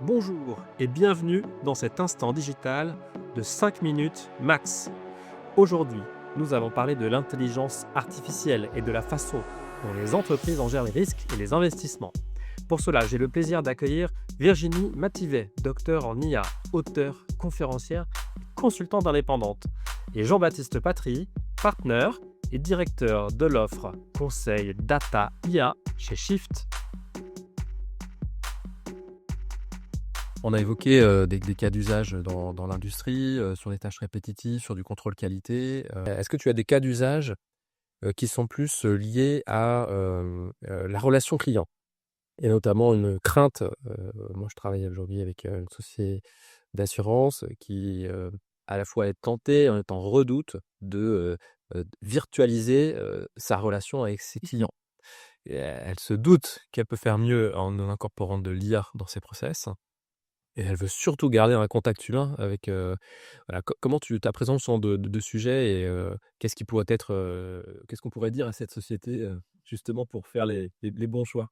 Bonjour et bienvenue dans cet instant digital de 5 minutes max. Aujourd'hui, nous allons parler de l'intelligence artificielle et de la façon dont les entreprises en gèrent les risques et les investissements. Pour cela, j'ai le plaisir d'accueillir Virginie Mativet, docteur en IA, auteure, conférencière, consultante indépendante, et Jean-Baptiste Patry, partenaire et directeur de l'offre conseil data IA chez Shift. On a évoqué des cas d'usage dans l'industrie, sur des tâches répétitives, sur du contrôle qualité. Est-ce que tu as des cas d'usage qui sont plus liés à la relation client et notamment une crainte? Moi, je travaille aujourd'hui avec une société d'assurance qui à la fois est tentée, en étant redoute de virtualiser sa relation avec ses clients. Et elle se doute qu'elle peut faire mieux en incorporant de l'IA dans ses process. Et elle veut surtout garder un contact humain avec, voilà, comment tu appréhendes ce genre de sujet et qu'est-ce qui pourrait être, qu'est-ce qu'on pourrait dire à cette société, justement pour faire les bons choix?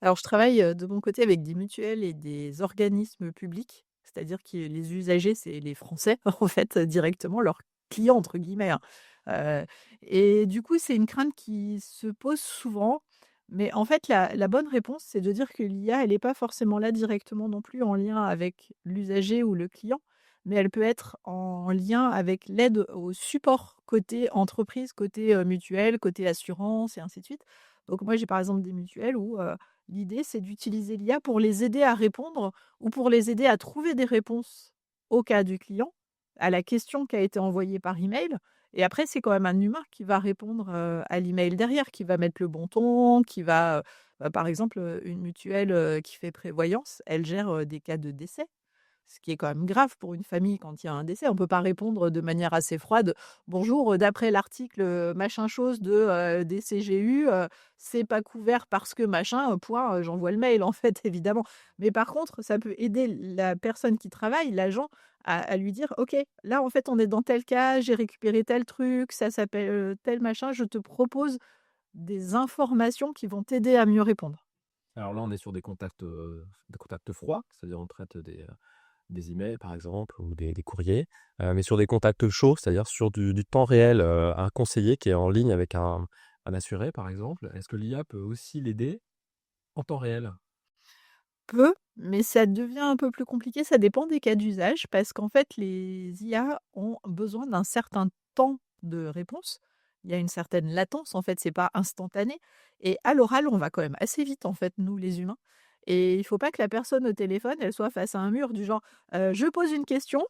Alors, je travaille, de mon côté avec des mutuelles et des organismes publics, c'est-à-dire que les usagers, c'est les Français, en fait, directement, leurs «clients» entre guillemets, hein. Et du coup, c'est une crainte qui se pose souvent, mais en fait, la bonne réponse, c'est de dire que l'IA, elle est pas forcément là directement non plus en lien avec l'usager ou le client, mais elle peut être en lien avec l'aide au support côté entreprise, côté, mutuelle, côté assurance et ainsi de suite. Donc moi, j'ai par exemple des mutuelles où, l'idée, c'est d'utiliser l'IA pour les aider à répondre ou pour les aider à trouver des réponses au cas du client, à la question qui a été envoyée par email. Et après, c'est quand même un humain qui va répondre, à l'email derrière, qui va mettre le bon ton, qui va, par exemple, une mutuelle, qui fait prévoyance, elle gère, des cas de décès. Ce qui est quand même grave pour une famille quand il y a un décès. On peut pas répondre de manière assez froide: «Bonjour, d'après l'article, machin chose de, des CGU, c'est pas couvert parce que machin, point», j'envoie le mail en fait évidemment. Mais par contre, ça peut aider la personne qui travaille, l'agent, à lui dire: «OK, là en fait on est dans tel cas, j'ai récupéré tel truc, ça s'appelle, tel machin, je te propose des informations qui vont t'aider à mieux répondre». Alors là, on est sur des contacts froids, c'est-à-dire on traite des emails par exemple ou des courriers, mais sur des contacts chauds, c'est-à-dire sur du temps réel, un conseiller qui est en ligne avec un assuré par exemple, est-ce que l'IA peut aussi l'aider en temps réel? Peu, mais ça devient un peu plus compliqué, ça dépend des cas d'usage parce qu'en fait, les IA ont besoin d'un certain temps de réponse. Il y a une certaine latence, en fait, c'est pas instantané et à l'oral, on va quand même assez vite, en fait, nous, les humains et il faut pas que la personne au téléphone, elle soit face à un mur du genre: «Je pose une question,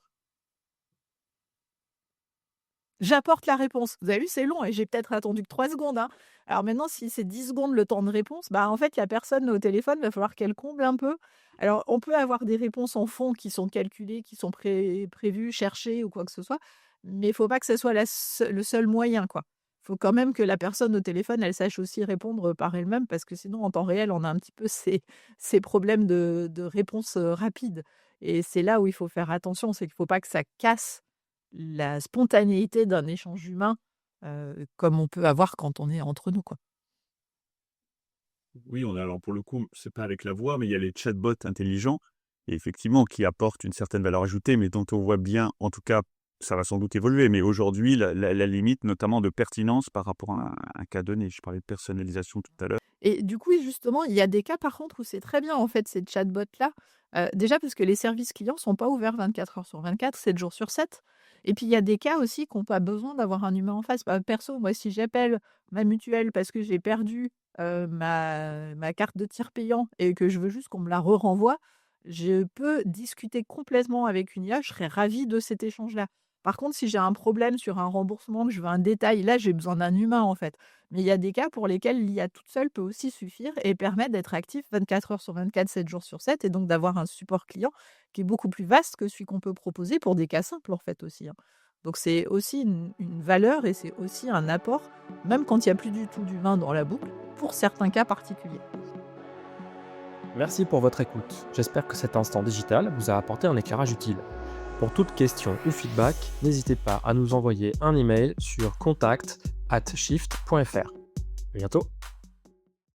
j'apporte la réponse». Vous avez vu, c'est long et j'ai peut-être attendu que 3 secondes, hein. Alors maintenant, si c'est 10 secondes le temps de réponse, bah, en fait, la personne au téléphone, va falloir qu'elle comble un peu. Alors, on peut avoir des réponses en fond qui sont calculées, qui sont prévues, cherchées ou quoi que ce soit, mais il faut pas que ce soit le seul moyen, quoi. Il faut quand même que la personne au téléphone, elle sache aussi répondre, par elle-même parce que sinon, en temps réel, on a un petit peu ces problèmes de réponse, rapide et c'est là où il faut faire attention, c'est qu'il faut pas que ça casse la spontanéité d'un échange humain, comme on peut avoir quand on est entre nous, quoi. Oui, on a alors pour le coup, c'est pas avec la voix, mais il y a les chatbots intelligents et effectivement qui apportent une certaine valeur ajoutée, mais dont on voit bien, en tout cas, ça va sans doute évoluer, mais aujourd'hui, la limite notamment de pertinence par rapport à un cas donné. Je parlais de personnalisation tout à l'heure. Et du coup, justement, il y a des cas par contre où c'est très bien en fait ces chatbots-là. Déjà parce que les services clients sont pas ouverts 24 heures sur 24, 7 jours sur 7. Et puis il y a des cas aussi qui ont pas besoin d'avoir un humain en face. Bah, perso, moi si j'appelle ma mutuelle parce que j'ai perdu, ma carte de tir payant et que je veux juste qu'on me la renvoie, je peux discuter complètement avec une IA, je serais ravie de cet échange-là. Par contre, si j'ai un problème sur un remboursement, que je veux un détail, là j'ai besoin d'un humain en fait. Mais il y a des cas pour lesquels l'IA toute seule peut aussi suffire et permettre d'être actif 24 heures sur 24, 7 jours sur 7 et donc d'avoir un support client qui est beaucoup plus vaste que celui qu'on peut proposer pour des cas simples en fait aussi, hein. Donc c'est aussi une valeur et c'est aussi un apport, même quand il y a plus du tout d'humain dans la boucle, pour certains cas particuliers. Merci pour votre écoute. J'espère que cet instant digital vous a apporté un éclairage utile. Pour toute question ou feedback, n'hésitez pas à nous envoyer un email sur contact@shift.fr. À bientôt.